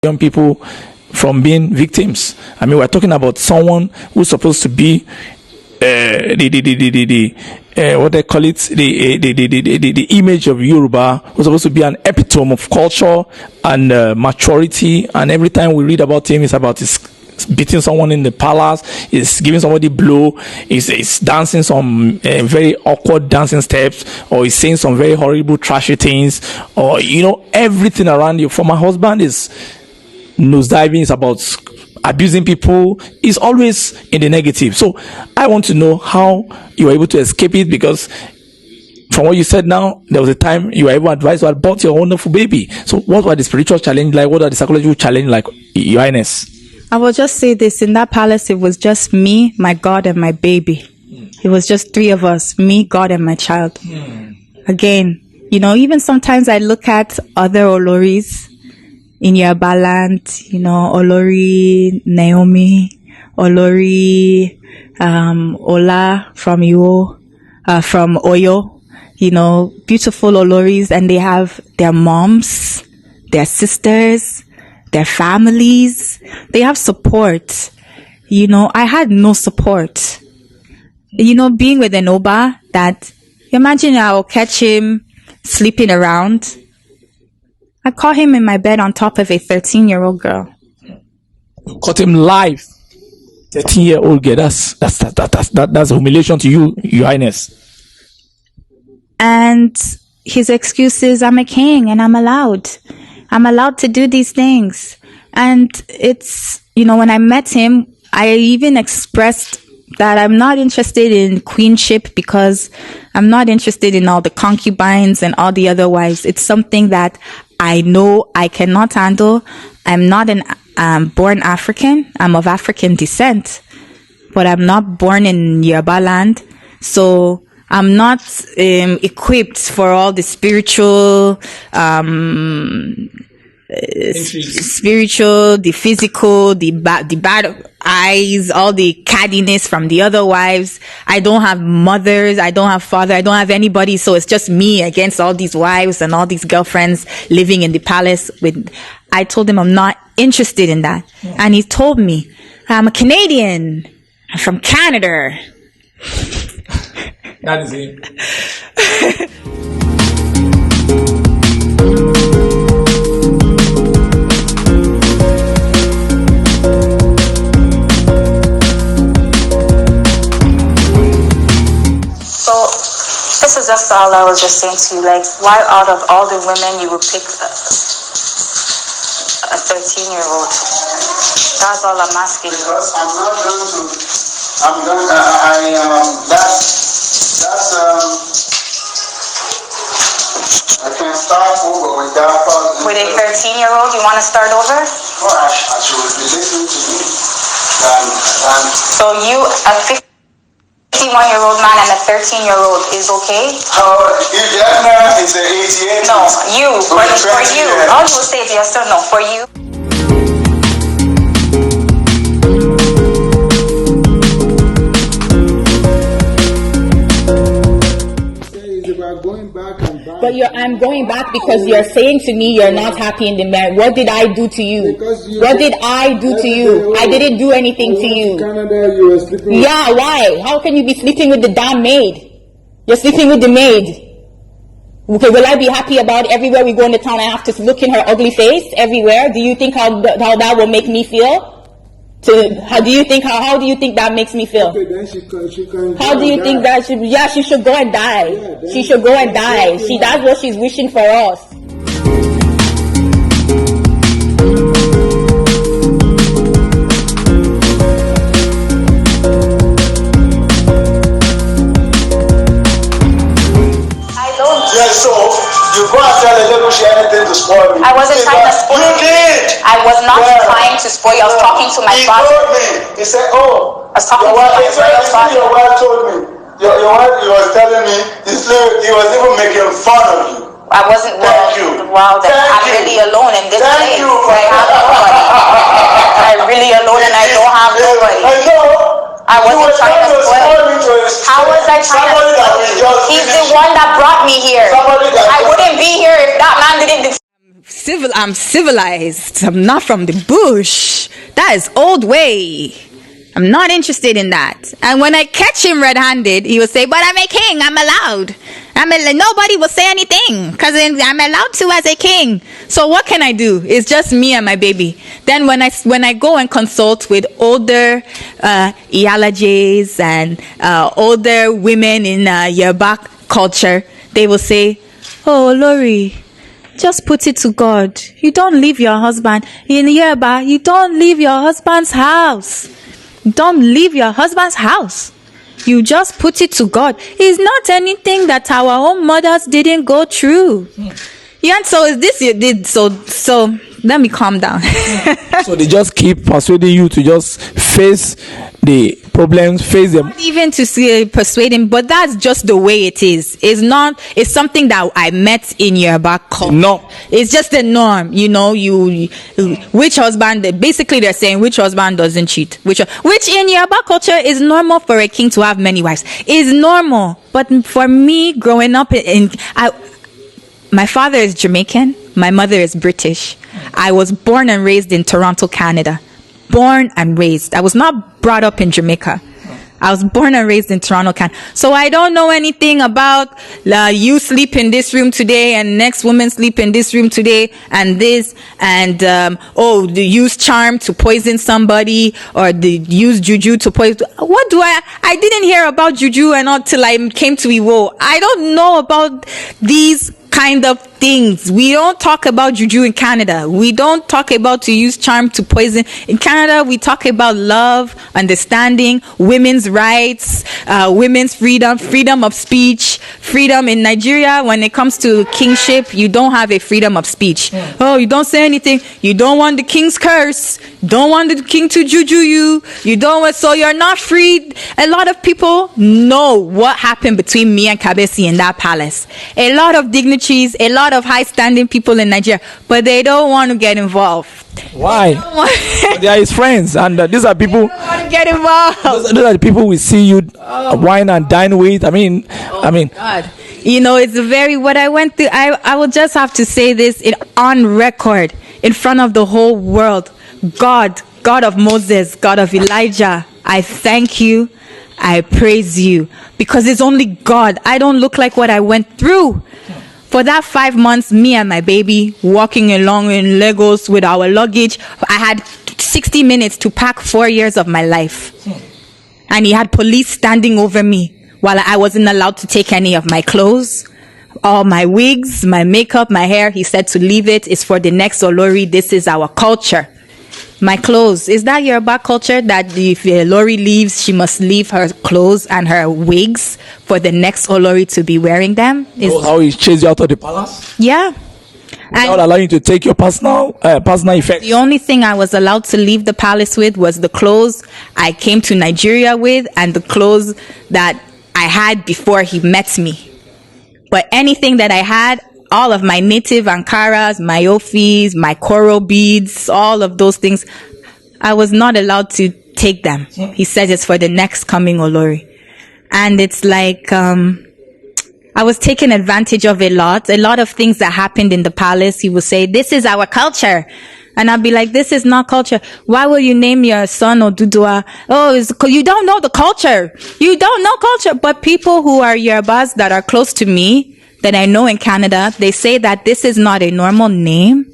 young people from being victims. I mean, we're talking about someone who's supposed to be what they call it, the image of Yoruba, who's supposed to be an epitome of culture and maturity. And every time we read about him, it's about his beating someone in the palace, is giving somebody blow, is dancing some very awkward dancing steps, or is saying some very horrible trashy things, or everything around you. For my husband is nosediving, is about abusing people, is always in the negative. So I want to know how you were able to escape it, because from what you said now, there was a time you were able to advise you about your wonderful baby. So what were the spiritual challenge like? What are the psychological challenge like, Your Highness? I will just say this. In that palace, it was just me, my God, and my baby. It was just three of us, me, God, and my child. Again, even sometimes I look at other Oloris in Yoruba land, Olori Naomi, Olori Ola from Iwo, from Oyo, beautiful Oloris, and they have their moms, their sisters, their families. They have support. I had no support. Being with an Oba, that imagine I'll catch him sleeping around. I caught him in my bed on top of a 13-year-old girl. You caught him live. 13-year-old girl. That's humiliation to you, Your Highness. And his excuse is, I'm a king and I'm allowed to do these things. And it's, when I met him, I even expressed that I'm not interested in queenship, because I'm not interested in all the concubines and all the other wives. It's something that I know I cannot handle. I'm not born African. I'm of African descent, but I'm not born in Yoruba land. So I'm not equipped for all the spiritual, the physical, the bad eyes, all the cattiness from the other wives. I don't have mothers, I don't have father, I don't have anybody. So it's just me against all these wives and all these girlfriends living in the palace I told him I'm not interested in that. Yeah. And he told me, I'm a Canadian. I'm from Canada. That is it. This is just all I was just saying to you, why out of all the women you would pick a 13-year-old? That's all I'm asking. Because I can start over with that. With a 13-year-old, you want to start over? Well, she would be listening to me. So you, a 51-year-old man and a 13-year-old is okay? If that man is an 88. No, for you. All you will say is yes or no. For you. But I'm going back because you're saying to me you're not happy in the marriage. What did I do to you? What did I do to you? I didn't do anything to you. Canada, you were sleeping. Yeah, why? How can you be sleeping with the damn maid? You're sleeping with the maid. Okay, will I be happy about everywhere we go in the town I have to look in her ugly face everywhere? Do you think how that will make me feel? How do you think that makes me feel? Okay, then she can how do you think that she should go and die? Yeah, she should go and die. That's what she's wishing for us. Yes, so you go and tell the little she anything to spoil me. I wasn't trying to spoil you. You did. I was not trying to spoil you. I was talking to my father. He told me. He said, "Oh, I was talking to my father." Your wife told me. Your wife, he was telling me this little, he was even making fun of you. I wasn't. Thank you. Wow, I'm really alone in this place. You. I have nobody. I'm really alone and I don't have nobody. I know. I wasn't trying to spoil you. How was I trying to spoil you? He's the one that brought me here. I wouldn't be here if that man didn't. I'm civilized. I'm not from the bush. That is old way. I'm not interested in that. And when I catch him red-handed, he will say, but I'm a king. I'm allowed. Nobody will say anything because I'm allowed to as a king. So what can I do? It's just me and my baby. Then when I go and consult with older Iyalajes and older women in Yoruba culture, they will say, oh, Lori, just put it to God. You don't leave your husband. In Yoruba, you don't leave your husband's house. Don't leave your husband's house. You just put it to God. It's not anything that our own mothers didn't go through. Yeah, so is this you did? So let me calm down. So they just keep persuading you to just face the problems, face them. Not even to see persuading, but that's just the way it is. It's something that I met in Yoruba culture. No. It's just a norm, which husband, basically they're saying which husband doesn't cheat, which in Yoruba culture is normal for a king to have many wives. Is normal. But for me, growing up my father is Jamaican. My mother is British. I was born and raised in Toronto, Canada. Born and raised. I was not brought up in Jamaica. I was born and raised in Toronto, Canada. So I don't know anything about you sleep in this room today and next woman sleep in this room today and this and the use charm to poison somebody or the use juju to poison. What do I didn't hear about juju and until I came to Iwo. I don't know about these kind of things. We don't talk about juju in Canada. We don't talk about to use charm to poison. In Canada, we talk about love, understanding, women's rights, women's freedom of speech, freedom. In Nigeria, when it comes to kingship, you don't have a freedom of speech. Oh, you don't say anything. You don't want the king's curse. Don't want the king to juju you. You don't want, so you're not free. A lot of people know what happened between me and Kabesi in that palace. A lot of dignitaries, a lot of high-standing people in Nigeria, but they don't want to get involved. Why? They are his friends, and these are people. They don't want to get involved. Those are the people we see you wine and dine with. I mean, God. It's very what I went through. I will just have to say this on record in front of the whole world. God of Moses, God of Elijah, I thank you. I praise you because it's only God. I don't look like what I went through. For that 5 months, me and my baby walking along in Lagos with our luggage, I had 60 minutes to pack 4 years of my life. And he had police standing over me while I wasn't allowed to take any of my clothes, all my wigs, my makeup, my hair. He said to leave it. It's for the next Olori. This is our culture. My clothes. Is that Yoruba culture that if Olori leaves, she must leave her clothes and her wigs for the next Olori to be wearing them? how he chased you out of the palace? Yeah. Without allowing you to take your personal effects. The only thing I was allowed to leave the palace with was the clothes I came to Nigeria with and the clothes that I had before he met me. But anything that I had, all of my native Ankaras, my Ofis, my coral beads, all of those things, I was not allowed to take them. He says it's for the next coming Olori. And it's like, I was taken advantage of a lot of things that happened in the palace. He would say, this is our culture. And I'd be like, this is not culture. Why will you name your son Odudua? Oh, you don't know the culture. You don't know culture. But people who are Yorubas that are close to me, that I know in Canada, they say that this is not a normal name,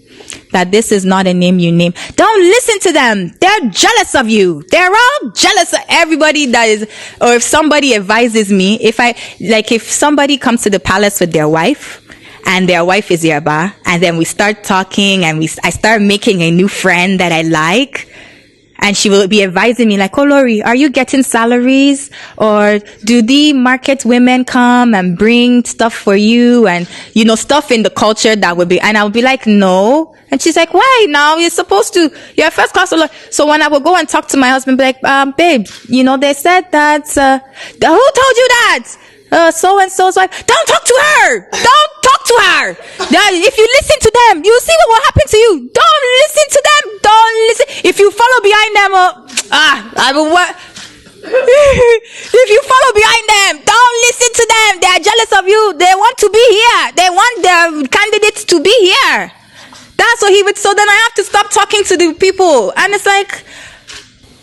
that this is not a name you name. Don't listen to them. They're jealous of you. They're all jealous of everybody that is, or if somebody advises me, if somebody comes to the palace with their wife, and their wife is Yoruba, and then we start talking, and I start making a new friend that I like, and she will be advising me like, oh, Lori, are you getting salaries? Or do the market women come and bring stuff for you? And, stuff in the culture that would be, and I would be like, no. And she's like, why now? You're supposed to, you're a first class. So when I would go and talk to my husband, be like, babe, they said that, who told you that? So-and-so's wife. Don't talk to her. Don't talk to her. If you listen to them, you see what will happen to you. Don't listen to them. Don't listen. If you follow behind them, if you follow behind them, don't listen to them. They are jealous of you. They want to be here. They want their candidates to be here. That's what he would. So then I have to stop talking to the people, and it's like,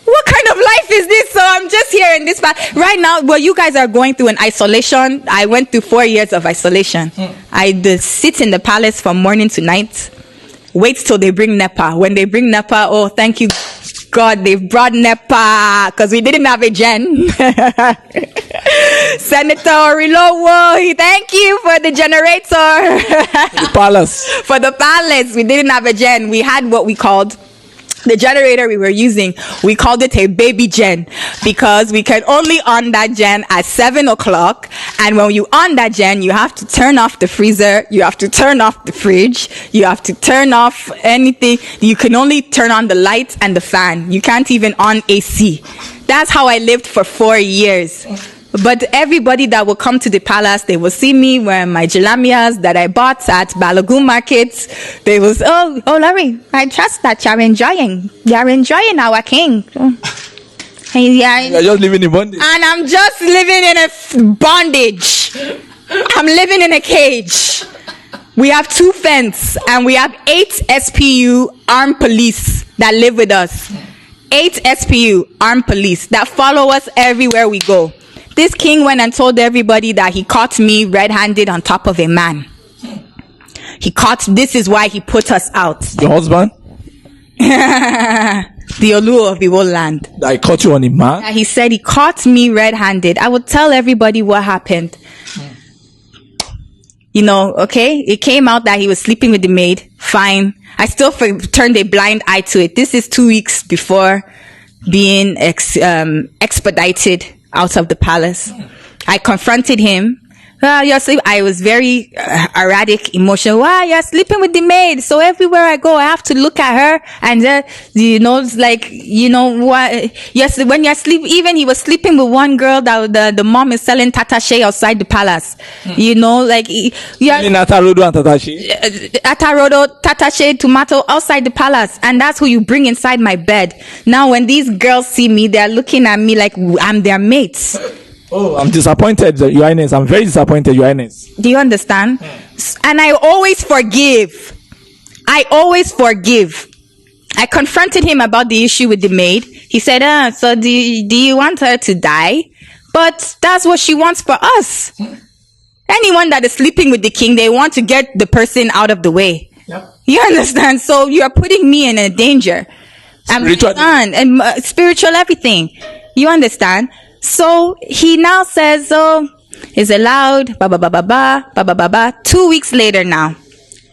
what kind of life is this? So I'm just here in this right now. Well, you guys are going through an isolation. I went through 4 years of isolation. I sit in the palace from morning to night. Wait till they bring NEPA. When they bring NEPA, oh, thank you, God, they've brought NEPA, because we didn't have a gen. Senator Orilowo, thank you for the generator. The palace. For the palace, we didn't have a gen. We had what we called the generator we were using. We called it a baby gen, because we can only on that gen at 7 o'clock. And when you on that gen, you have to turn off the freezer. You have to turn off the fridge. You have to turn off anything. You can only turn on the lights and the fan. You can't even on AC. That's how I lived for 4 years. But everybody that will come to the palace, they will see me wearing my jalamias that I bought at Balogun markets. They will say, oh, Larry, I trust that you're enjoying our king. You're just living in bondage. And I'm just living in a bondage. I'm living in a cage. We have 2 fence and we have 8 SPU armed police that live with us. 8 SPU armed police that follow us everywhere we go. This king went and told everybody that he caught me red-handed on top of a man. This is why he put us out. Your husband? The Olu of Iwo land. I caught you on a man? He said he caught me red-handed. I would tell everybody what happened. You know, okay? It came out that he was sleeping with the maid. Fine. I still turned a blind eye to it. This is 2 weeks before being expedited out of the palace. I confronted him. You're sleeping. I was very erratic, emotional. Wow, you're sleeping with the maid. So everywhere I go, I have to look at her. And it's like, what? Yes, when you're sleeping, even he was sleeping with one girl that the mom is selling tatashe outside the palace. Like, you're in Atarodo and Tatashe? Atarodo, tatashe, tomato outside the palace. And that's who you bring inside my bed. Now, when these girls see me, they're looking at me like I'm their mates. Oh, I'm disappointed, Your Highness. I'm very disappointed, Your Highness. Do you understand? And I always forgive. I confronted him about the issue with the maid. He said, so do you want her to die? But that's what she wants for us. Anyone that is sleeping with the king, they want to get the person out of the way. Yep. You understand? So you're putting me in a danger. Spiritual. And spiritual everything. You understand? So he now says, it's allowed, 2 weeks later now,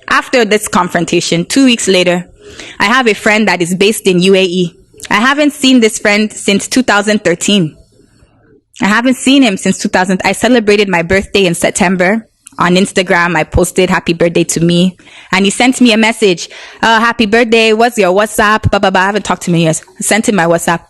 after this confrontation, 2 weeks later, I have a friend that is based in UAE. I haven't seen this friend since 2013. I haven't seen him since 2000. I celebrated my birthday in September. On Instagram, I posted happy birthday to me. And he sent me a message. Happy birthday. What's your WhatsApp? I haven't talked to him in years. I sent him my WhatsApp.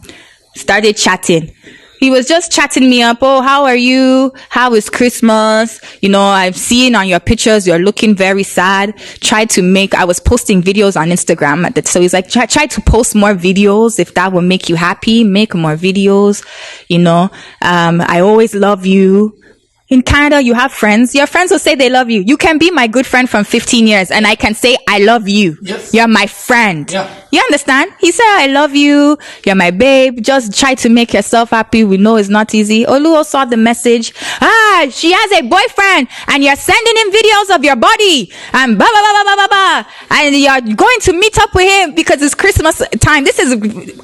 Started chatting. He was just chatting me up. Oh, how are you? How is Christmas? I've seen on your pictures, you're looking very sad. I was posting videos on Instagram at that. So he's like, try to post more videos. If that will make you happy, make more videos. I always love you. In Canada, you have friends. Your friends will say they love you. You can be my good friend from 15 years and I can say, I love you. Yes. You're my friend. Yeah. You understand? He said, I love you. You're my babe. Just try to make yourself happy. We know it's not easy. Oluo saw the message. She has a boyfriend and you're sending him videos of your body and blah, blah, blah, blah, blah, blah. And you're going to meet up with him because it's Christmas time.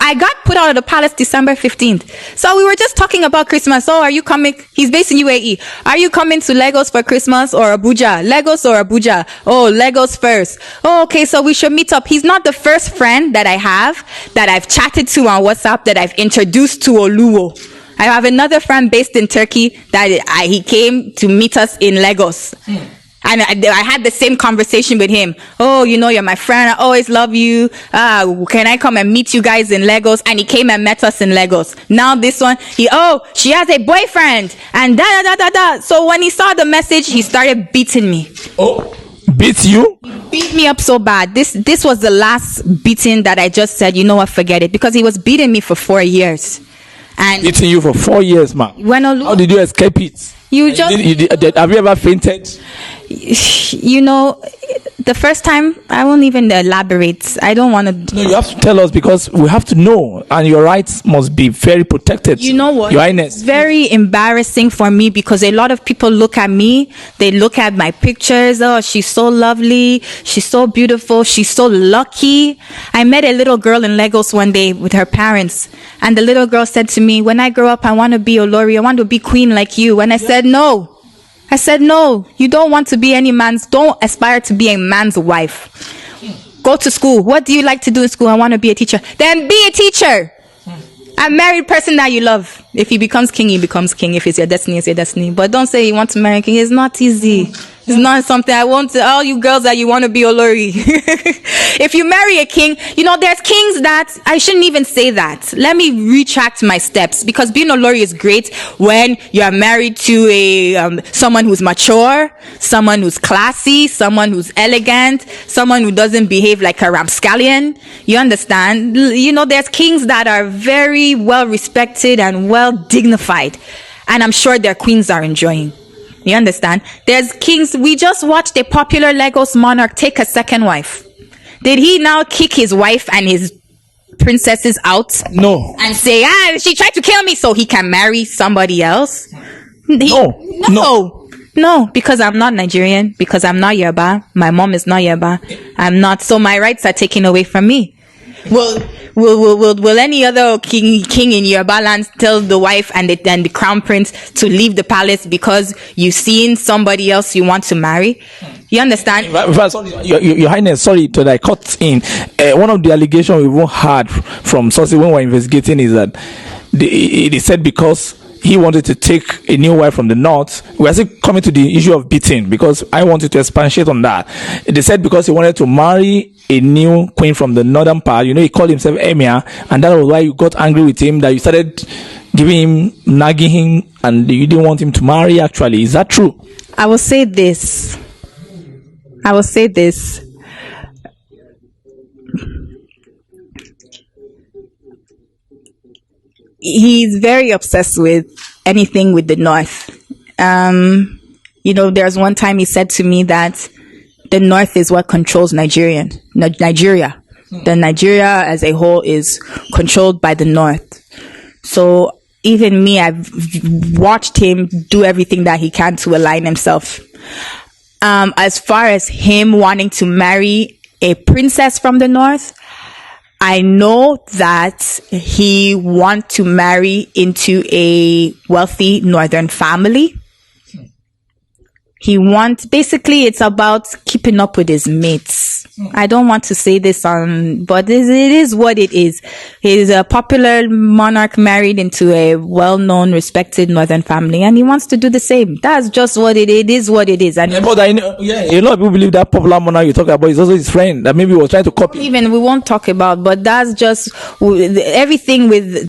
I got put out of the palace December 15th. So we were just talking about Christmas. Oh, are you coming? He's based in UAE. Are you coming to Lagos for Christmas or Abuja? Lagos or Abuja? Oh, Lagos first. Oh, okay. So we should meet up. He's not the first friend that I have that I've chatted to on WhatsApp that I've introduced to Oluo. I have another friend based in Turkey that he came to meet us in Lagos. And I had the same conversation with him. Oh, you're my friend. I always love you. Can I come and meet you guys in Lagos? And he came and met us in Lagos. Now this one, she has a boyfriend. And da. So when he saw the message, he started beating me. Oh, beat you? Beat me up so bad. This was the last beating that I just said, you know what, forget it. Because he was beating me for 4 years. And beating you for 4 years, man. How did you escape it? Have you ever fainted? You know, the first time, I won't even elaborate. I don't want to. No, you have to tell us because we have to know, and your rights must be very protected. You know what? Your Highness. It's very embarrassing for me because a lot of people look at me, they look at my pictures. Oh, she's so lovely. She's so beautiful. She's so lucky. I met a little girl in Lagos one day with her parents, and the little girl said to me, when I grow up, I want to be Olori. I want to be queen like you. And I said, no. I said, no, you don't want to be don't aspire to be a man's wife. Go to school. What do you like to do in school? I want to be a teacher. Then be a teacher. A married person that you love. If he becomes king, he becomes king. If it's your destiny, it's your destiny. But don't say you want to marry a king. It's not easy. It's not something I want to, all you girls that you want to be Olori. If you marry a king, you know, there's kings that, I shouldn't even say that. Let me retract my steps, because being Olori is great when you are married to someone who's mature, someone who's classy, someone who's elegant, someone who doesn't behave like a rapscallion. You understand? You know, there's kings that are very well respected and well dignified, and I'm sure their queens are enjoying. You understand? There's kings. We just watched a popular Lagos monarch take a second wife. Did he now kick his wife and his princesses out? No. And say, she tried to kill me, so he can marry somebody else? No, because I'm not Nigerian, because I'm not Yoruba. My mom is not Yoruba. I'm not, so my rights are taken away from me. Will any other king in Yoruba land tell the wife and the crown prince to leave the palace because you've seen somebody else you want to marry? You understand? Your Highness, sorry to cut in. One of the allegations we even heard from sources when we were investigating is that they said because he wanted to take a new wife from the north. We are still coming to the issue of beating, because I wanted to expatiate on that. They said because he wanted to marry a new queen from the northern part, you know, he called himself Emir, and that was why you got angry with him, that you started giving him, nagging him, and you didn't want him to marry actually. Is that true? I will say this. He's very obsessed with anything with the North. You know, there's one time he said to me that the North is what controls Nigeria. The Nigeria as a whole is controlled by the North. So even me, I've watched him do everything that he can to align himself. As far as him wanting to marry a princess from the North, I know that he wants to marry into a wealthy northern family. Basically it's about keeping up with his mates. I don't want to say this but it is what it is. He's a popular monarch married into a well-known, respected northern family, and he wants to do the same. That's just what it is what it is. And but a lot of people believe that popular monarch you talk about is also his friend, that maybe he was trying to copy. We won't talk about, but that's just everything with